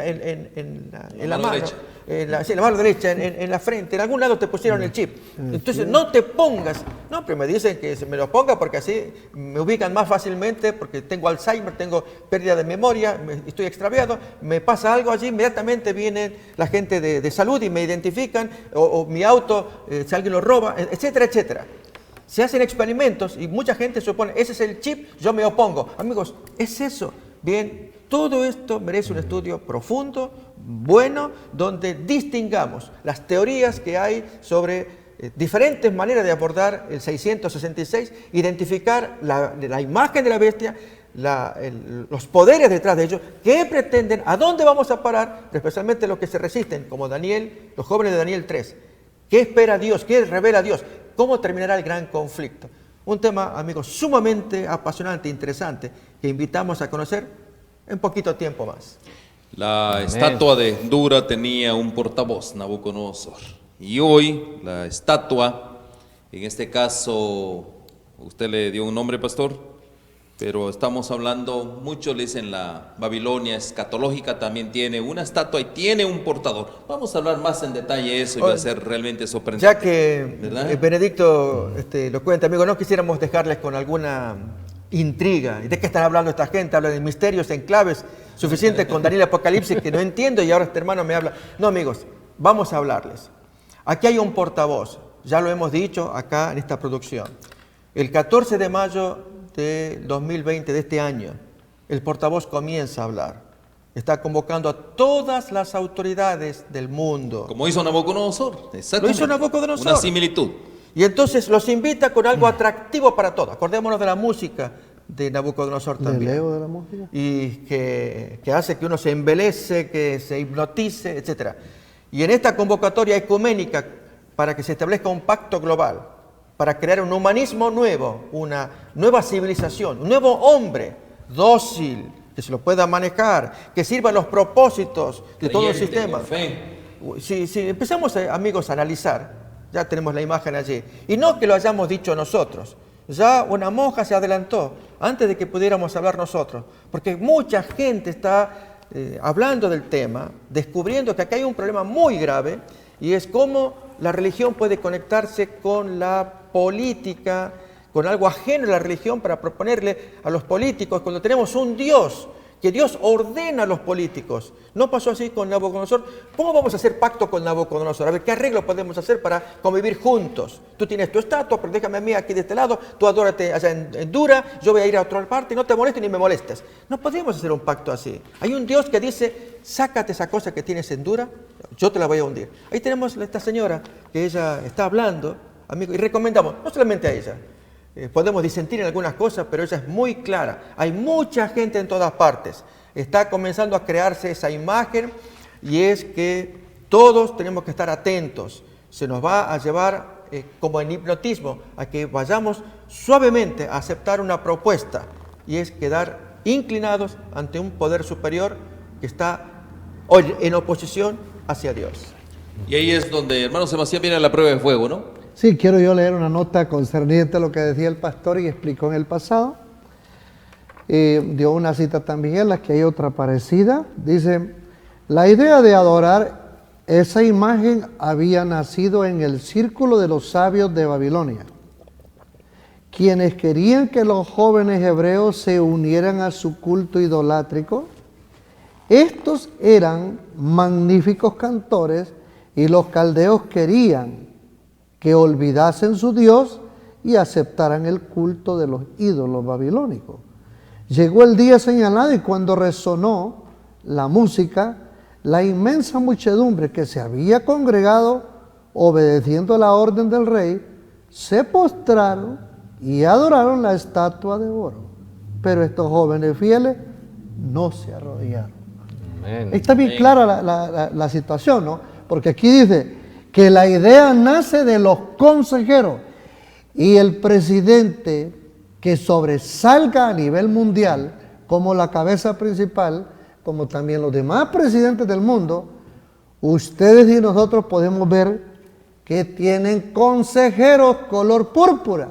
la mano derecha. En la mano derecha, en la frente, en algún lado te pusieron el chip. Entonces no te pongas. No, pero me dicen que me lo ponga porque así me ubican más fácilmente, porque tengo Alzheimer, tengo pérdida de memoria, estoy extraviado, me pasa algo allí, inmediatamente viene la gente de salud y me identifican, o mi auto, si alguien lo roba, etcétera, etcétera. Se hacen experimentos y mucha gente supone: ese es el chip, yo me opongo. Amigos, es eso. Bien. Todo esto merece un estudio profundo, bueno, donde distingamos las teorías que hay sobre diferentes maneras de abordar el 666, identificar la imagen de la bestia, los poderes detrás de ellos, qué pretenden, a dónde vamos a parar, especialmente los que se resisten, como Daniel, los jóvenes de Daniel 3. ¿Qué espera Dios? ¿Qué revela Dios? ¿Cómo terminará el gran conflicto? Un tema, amigos, sumamente apasionante e interesante que invitamos a conocer en poquito tiempo más.
La estatua de Dura tenía un portavoz, Nabucodonosor. Y hoy la estatua, en este caso, usted le dio un nombre, pastor, pero estamos hablando, muchos le dicen la Babilonia escatológica, también tiene una estatua y tiene un portador. Vamos a hablar más en detalle eso y va a ser realmente sorprendente.
Ya que Benedicto lo cuenta, amigo, no quisiéramos dejarles con alguna intriga. ¿De qué están hablando esta gente? Habla de misterios, enclaves, suficiente con Daniel Apocalipsis que no entiendo, y ahora este hermano me habla. No, amigos, vamos a hablarles. Aquí hay un portavoz, ya lo hemos dicho acá en esta producción. El 14 de mayo de 2020, de este año, el portavoz comienza a hablar. Está convocando a todas las autoridades del mundo.
Como hizo Nabucodonosor.
Lo hizo Nabucodonosor.
Una similitud.
Y entonces los invita con algo atractivo para todos. Acordémonos de la música de Nabucodonosor también.
¿Del ego de la música?
Y que hace que uno se embelece, que se hipnotice, etc. Y en esta convocatoria ecuménica, para que se establezca un pacto global, para crear un humanismo nuevo, una nueva civilización, un nuevo hombre, dócil, que se lo pueda manejar, que sirva a los propósitos de todo el
Creyente,
sistema.
con fe.
Si empezamos, amigos, a analizar, ya tenemos la imagen allí, y no que lo hayamos dicho nosotros, ya una monja se adelantó antes de que pudiéramos hablar nosotros, porque mucha gente está hablando del tema, descubriendo que acá hay un problema muy grave, y es cómo la religión puede conectarse con la política, con algo ajeno a la religión para proponerle a los políticos, cuando tenemos un Dios, que Dios ordena a los políticos. No pasó así con Nabucodonosor. ¿Cómo vamos a hacer pacto con Nabucodonosor? A ver, ¿qué arreglo podemos hacer para convivir juntos? Tú tienes tu estatua, pero déjame a mí aquí de este lado, tú adórate allá en Dura, yo voy a ir a otra parte, no te molestes ni me molestes. No podemos hacer un pacto así. Hay un Dios que dice, sácate esa cosa que tienes en Dura, yo te la voy a hundir. Ahí tenemos a esta señora que ella está hablando, amigo, y recomendamos, no solamente a ella, podemos disentir en algunas cosas, pero ella es muy clara. Hay mucha gente en todas partes. Está comenzando a crearse esa imagen y es que todos tenemos que estar atentos. Se nos va a llevar, como en hipnotismo, a que vayamos suavemente a aceptar una propuesta y es quedar inclinados ante un poder superior que está hoy en oposición hacia Dios.
Y ahí es donde, hermano Sebastián, viene la prueba de fuego, ¿no?
Sí, quiero yo leer una nota concerniente a lo que decía el pastor y explicó en el pasado. Dio una cita también en la que hay otra parecida. Dice, la idea de adorar esa imagen había nacido en el círculo de los sabios de Babilonia, quienes querían que los jóvenes hebreos se unieran a su culto idolátrico. Estos eran magníficos cantores y los caldeos querían que olvidasen su Dios y aceptaran el culto de los ídolos babilónicos. Llegó el día señalado y cuando resonó la música, la inmensa muchedumbre que se había congregado obedeciendo la orden del rey, se postraron y adoraron la estatua de oro. Pero estos jóvenes fieles no se arrodillaron.
Amén.
Está bien clara la situación, ¿no? Porque aquí dice que la idea nace de los consejeros y el presidente que sobresalga a nivel mundial como la cabeza principal, como también los demás presidentes del mundo, ustedes y nosotros podemos ver que tienen consejeros color púrpura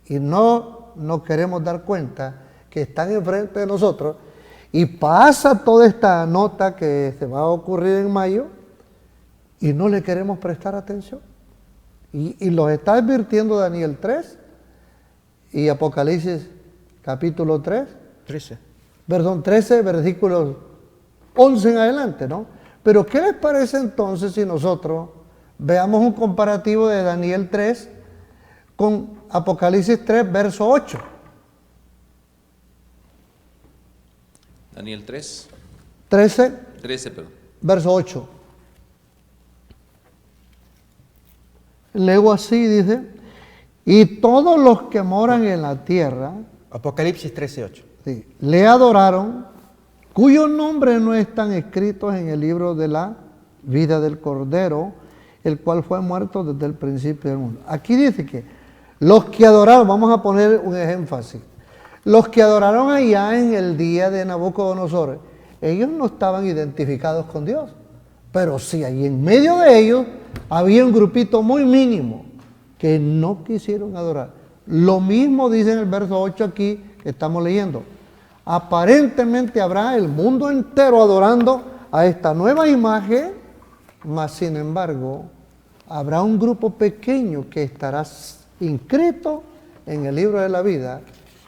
y no nos queremos dar cuenta que están enfrente de nosotros y pasa toda esta nota que se va a ocurrir en mayo y no le queremos prestar atención. Y los está advirtiendo Daniel 3 y Apocalipsis capítulo 3. 13, versículos 11 en adelante, ¿no? Pero ¿qué les parece entonces si nosotros veamos un comparativo de Daniel 3 con Apocalipsis 3, verso 8?
Daniel 3.
13,
13, perdón.
verso 8. Leo así, dice, y todos los que moran en la tierra,
Apocalipsis 13:8.
sí, le adoraron, cuyos nombres no están escritos en el libro de la vida del Cordero, el cual fue muerto desde el principio del mundo. Aquí dice que los que adoraron, vamos a poner un énfasis, los que adoraron allá en el día de Nabucodonosor, ellos no estaban identificados con Dios, pero sí, ahí en medio de ellos había un grupito muy mínimo que no quisieron adorar. Lo mismo dice en el verso 8 aquí que estamos leyendo. Aparentemente habrá el mundo entero adorando a esta nueva imagen, mas sin embargo habrá un grupo pequeño que estará inscrito en el libro de la vida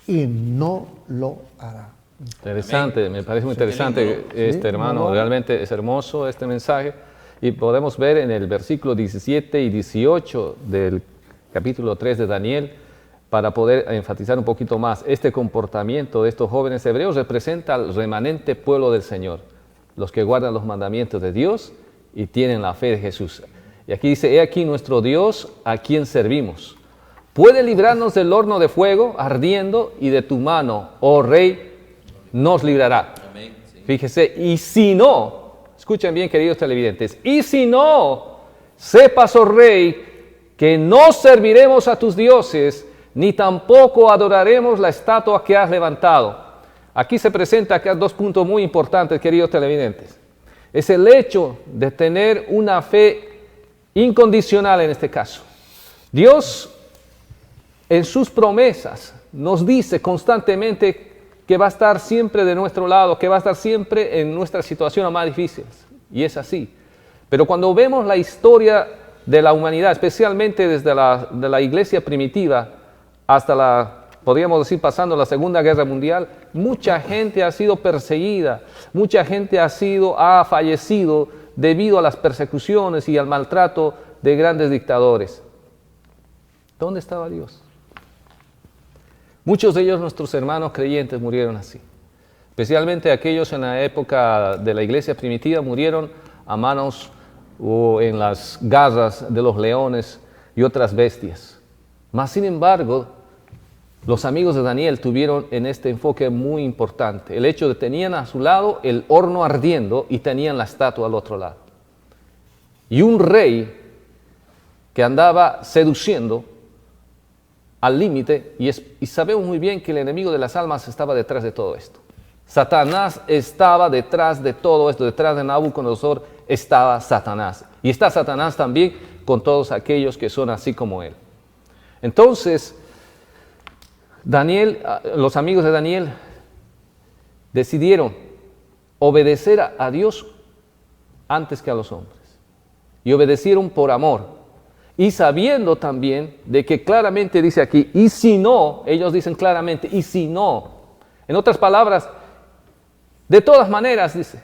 y no lo hará.
Interesante, me parece muy interesante
lindo, ¿no?
este
Sí,
hermano,
no.
realmente es hermoso este mensaje y podemos ver en el versículo 17 y 18 del capítulo 3 de Daniel, para poder enfatizar un poquito más, este comportamiento de estos jóvenes hebreos representa al remanente pueblo del Señor, los que guardan los mandamientos de Dios y tienen la fe de Jesús. Y aquí dice, he aquí nuestro Dios a quien servimos. Puede librarnos del horno de fuego ardiendo y de tu mano, oh Rey, nos librará.
Amén. Sí.
Fíjese, y si no, escuchen bien queridos televidentes, y si no, sepas, oh Rey, que no serviremos a tus dioses, ni tampoco adoraremos la estatua que has levantado. Aquí se presenta acá dos puntos muy importantes, queridos televidentes. Es el hecho de tener una fe incondicional en este caso. Dios en sus promesas nos dice constantemente que va a estar siempre de nuestro lado, que va a estar siempre en nuestras situaciones más difíciles. Y es así. Pero cuando vemos la historia de la humanidad, especialmente desde la iglesia primitiva hasta podríamos decir, pasando la Segunda Guerra Mundial, mucha gente ha sido perseguida, mucha gente ha fallecido debido a las persecuciones y al maltrato de grandes dictadores. ¿Dónde estaba Dios? Muchos de ellos, nuestros hermanos creyentes, murieron así. Especialmente aquellos en la época de la iglesia primitiva murieron a manos o en las garras de los leones y otras bestias. Mas, sin embargo, los amigos de Daniel tuvieron en este enfoque muy importante el hecho de que tenían a su lado el horno ardiendo y tenían la estatua al otro lado. Y un rey que andaba seduciendo al límite, y sabemos muy bien que el enemigo de las almas estaba detrás de todo esto. Satanás estaba detrás de todo esto, detrás de Nabucodonosor estaba Satanás. Y está Satanás también con todos aquellos que son así como él. Entonces, los amigos de Daniel decidieron obedecer a Dios antes que a los hombres. Y obedecieron por amor. Y sabiendo también de que claramente dice aquí, y si no, ellos dicen claramente, y si no. En otras palabras, de todas maneras, dice,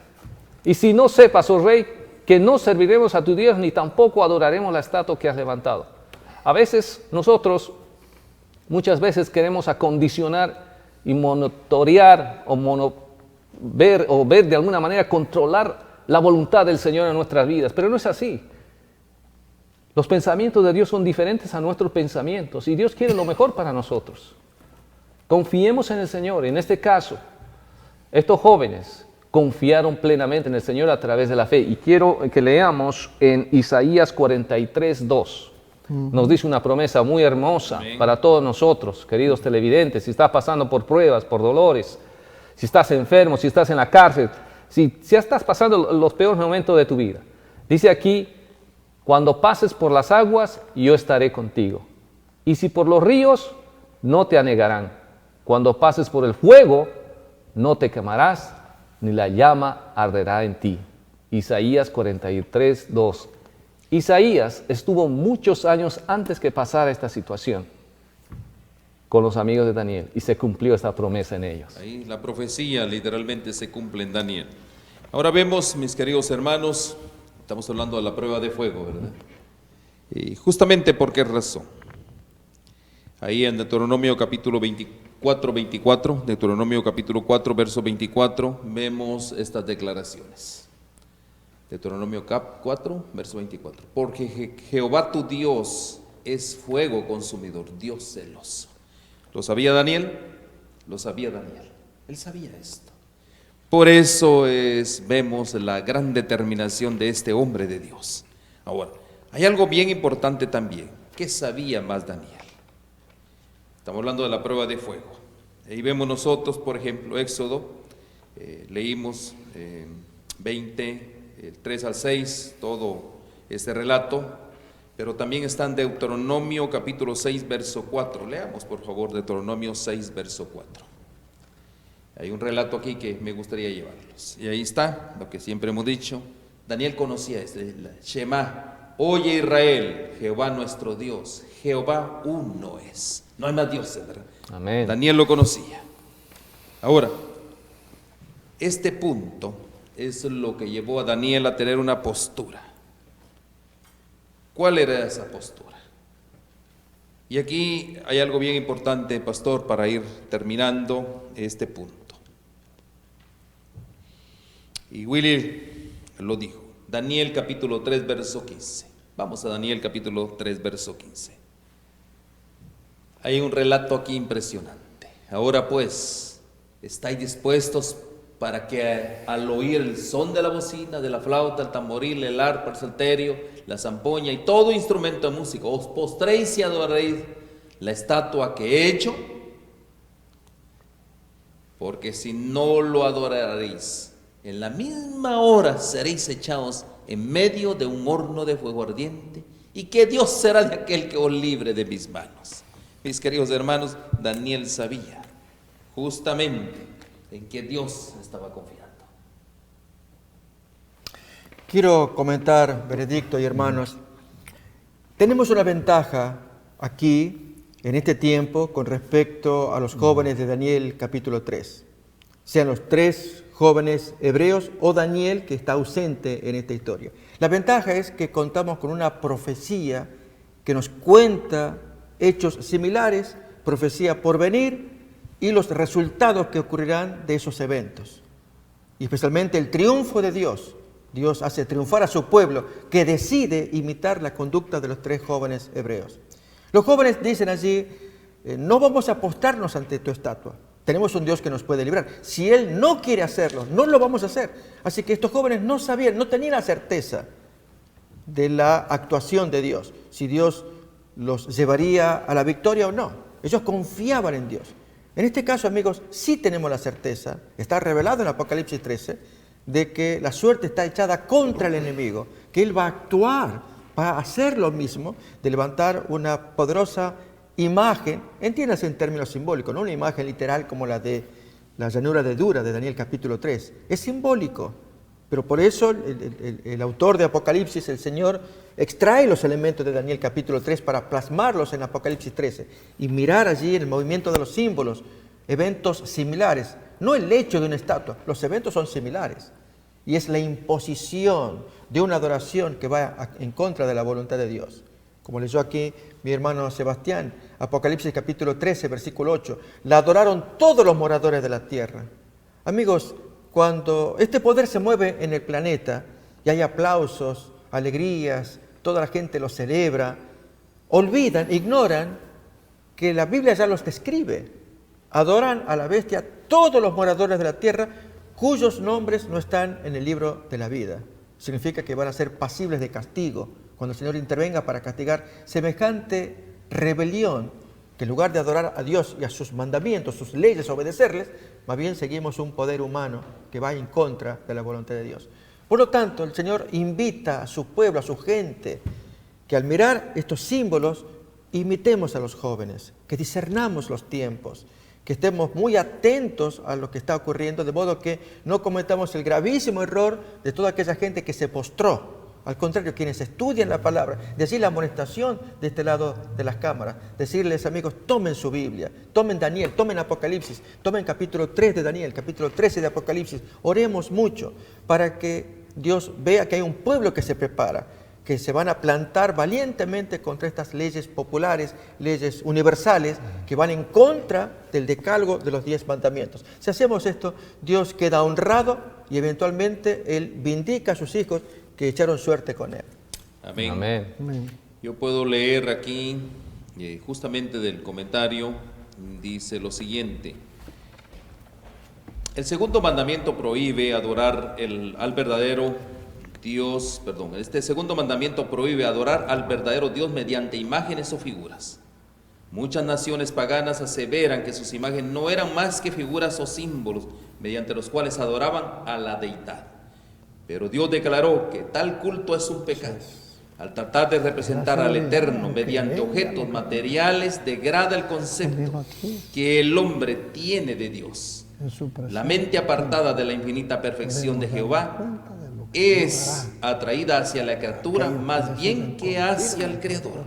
y si no sepas, oh rey, que no serviremos a tu Dios, ni tampoco adoraremos la estatua que has levantado. A veces nosotros, muchas veces queremos acondicionar y monitorear ver de alguna manera controlar la voluntad del Señor en nuestras vidas, pero no es así. Los pensamientos de Dios son diferentes a nuestros pensamientos y Dios quiere lo mejor para nosotros. Confiemos en el Señor. En este caso, estos jóvenes confiaron plenamente en el Señor a través de la fe. Y quiero que leamos en Isaías 43:2. Nos dice una promesa muy hermosa para todos nosotros, queridos televidentes. Si estás pasando por pruebas, por dolores, si estás enfermo, si estás en la cárcel, si estás pasando los peores momentos de tu vida. Dice aquí, cuando pases por las aguas, yo estaré contigo. Y si por los ríos, no te anegarán. Cuando pases por el fuego, no te quemarás, ni la llama arderá en ti. Isaías 43:2. Isaías estuvo muchos años antes que pasara esta situación con los amigos de Daniel y se cumplió esta promesa en ellos.
Ahí la profecía literalmente se cumple en Daniel. Ahora vemos, mis queridos hermanos, estamos hablando de la prueba de fuego, ¿verdad? Y justamente por qué razón. Ahí en Deuteronomio capítulo 24, Deuteronomio capítulo 4, verso 24, vemos estas declaraciones. Deuteronomio 4, verso 24. Porque Jehová tu Dios es fuego consumidor, Dios celoso. ¿Lo sabía Daniel? Lo sabía Daniel. Él sabía esto. Por eso vemos la gran determinación de este hombre de Dios. Ahora, hay algo bien importante también. ¿Qué sabía más Daniel? Estamos hablando de la prueba de fuego. Ahí vemos nosotros, por ejemplo, Éxodo, leímos 20, 3 al 6, todo este relato, pero también está en Deuteronomio capítulo 6, verso 4. Leamos, por favor, Deuteronomio 6, verso 4. Hay un relato aquí que me gustaría llevarlos. Y ahí está, lo que siempre hemos dicho. Daniel conocía Shema, oye Israel, Jehová nuestro Dios, Jehová uno es. No hay más dioses, ¿verdad?
Amén.
Daniel lo conocía. Ahora, este punto es lo que llevó a Daniel a tener una postura. ¿Cuál era esa postura? Y aquí hay algo bien importante, pastor, para ir terminando este punto. Y Willy lo dijo, Daniel capítulo 3, verso 15. Vamos a Daniel capítulo 3, verso 15. Hay un relato aquí impresionante. Ahora pues, ¿estáis dispuestos para que al oír el son de la bocina, de la flauta, el tamboril, el arpa, el salterio, la zampoña y todo instrumento de música, os postréis y adoréis la estatua que he hecho? porque si no lo adoraréis, en la misma hora seréis echados en medio de un horno de fuego ardiente, y que Dios será de aquel que os libre de mis manos. Mis queridos hermanos, Daniel sabía justamente en que Dios estaba confiando.
Quiero comentar, Benedicto y hermanos, tenemos una ventaja aquí, en este tiempo, con respecto a los jóvenes de Daniel capítulo 3. Sean los 3 jóvenes hebreos o Daniel, que está ausente en esta historia. La ventaja es que contamos con una profecía que nos cuenta hechos similares, profecía por venir y los resultados que ocurrirán de esos eventos. Y especialmente el triunfo de Dios. Dios hace triunfar a su pueblo, que decide imitar la conducta de los 3 jóvenes hebreos. Los jóvenes dicen allí, no vamos a apostarnos ante tu estatua. Tenemos un Dios que nos puede librar. Si Él no quiere hacerlo, no lo vamos a hacer. Así que estos jóvenes no sabían, no tenían la certeza de la actuación de Dios, si Dios los llevaría a la victoria o no. Ellos confiaban en Dios. En este caso, amigos, sí tenemos la certeza, está revelado en Apocalipsis 13, de que la suerte está echada contra el enemigo, que él va a actuar, va a hacer lo mismo, de levantar una poderosa imagen, entiéndase en términos simbólicos, no una imagen literal como la de la llanura de Dura de Daniel capítulo 3, es simbólico, pero por eso el autor de Apocalipsis, el Señor, extrae los elementos de Daniel capítulo 3 para plasmarlos en Apocalipsis 13 y mirar allí el movimiento de los símbolos, eventos similares, no el hecho de una estatua, los eventos son similares y es la imposición de una adoración que va en contra de la voluntad de Dios. Como leyó aquí mi hermano Sebastián, Apocalipsis capítulo 13, versículo 8, la adoraron todos los moradores de la tierra. Amigos, cuando este poder se mueve en el planeta y hay aplausos, alegrías, toda la gente lo celebra, olvidan, ignoran que la Biblia ya los describe. Adoran a la bestia todos los moradores de la tierra cuyos nombres no están en el libro de la vida. Significa que van a ser pasibles de castigo cuando el Señor intervenga para castigar semejante rebelión, que en lugar de adorar a Dios y a sus mandamientos, sus leyes, obedecerles, más bien seguimos un poder humano que va en contra de la voluntad de Dios. Por lo tanto, el Señor invita a su pueblo, a su gente, que al mirar estos símbolos, imitemos a los jóvenes, que discernamos los tiempos, que estemos muy atentos a lo que está ocurriendo, de modo que no cometamos el gravísimo error de toda aquella gente que se postró. Al contrario, quienes estudian la palabra, de allí la amonestación de este lado de las cámaras, decirles, amigos, tomen su Biblia, tomen Daniel, tomen Apocalipsis, tomen capítulo 3 de Daniel, capítulo 13 de Apocalipsis, oremos mucho para que Dios vea que hay un pueblo que se prepara, que se van a plantar valientemente contra estas leyes populares, leyes universales, que van en contra del decálogo de los 10 mandamientos. Si hacemos esto, Dios queda honrado y eventualmente Él vindica a sus hijos que echaron suerte con Él.
Amén.
Amén.
Amén.
Yo puedo leer aquí, justamente del comentario, dice lo siguiente. El segundo mandamiento prohíbe adorar al verdadero Dios, este segundo mandamiento prohíbe adorar al verdadero Dios mediante imágenes o figuras. Muchas naciones paganas aseveran que sus imágenes no eran más que figuras o símbolos mediante los cuales adoraban a la deidad. Pero Dios declaró que tal culto es un pecado. Al tratar de representar al Eterno mediante objetos materiales, degrada el concepto que el hombre tiene de Dios. La mente apartada de la infinita perfección de Jehová es atraída hacia la criatura más bien que hacia el Creador.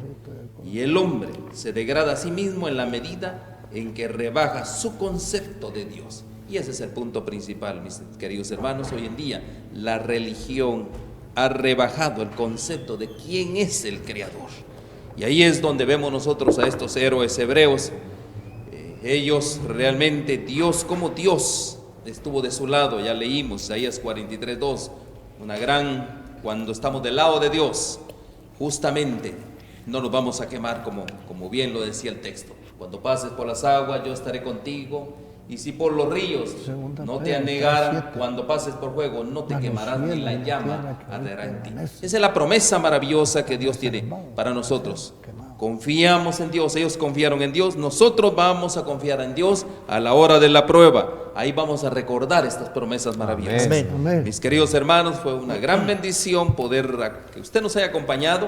Y el hombre se degrada a sí mismo en la medida en que rebaja su concepto de Dios. Y ese es el punto principal, mis queridos hermanos. Hoy en día la religión ha rebajado el concepto de quién es el Creador. Y ahí es donde vemos nosotros a estos héroes hebreos. Ellos realmente, Dios como Dios estuvo de su lado. Ya leímos Isaías 43:2. Cuando estamos del lado de Dios, justamente no nos vamos a quemar como bien lo decía el texto. Cuando pases por las aguas, yo estaré contigo. Y si por los ríos no te anegarán, cuando pases por fuego, no te quemarás ni la llama arderá en ti. Esa es la promesa maravillosa que Dios tiene para nosotros. Confiamos en Dios, ellos confiaron en Dios, nosotros vamos a confiar en Dios a la hora de la prueba. Ahí vamos a recordar estas promesas maravillosas.
Amén.
Amén.
Mis queridos hermanos, fue una gran bendición que usted nos haya acompañado.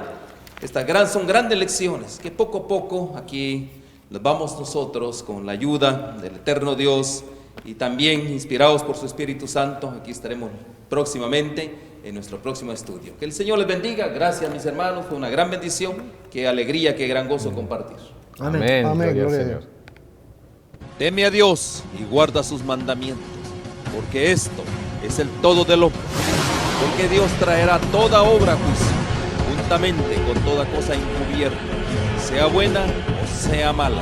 Son grandes lecciones que poco a poco aquí las vamos nosotros con la ayuda del eterno Dios y también inspirados por su Espíritu Santo. Aquí estaremos próximamente en nuestro próximo estudio. Que el Señor les bendiga. Gracias, mis hermanos. Fue una gran bendición. Qué alegría, qué gran gozo compartir.
Amén.
Amén,
Gloria al
gloria a
Señor.
Dios.
Teme a Dios y guarda sus mandamientos, porque esto es el todo del hombre. Porque Dios traerá toda obra a juicio, juntamente con toda cosa encubierta, sea buena o sea mala.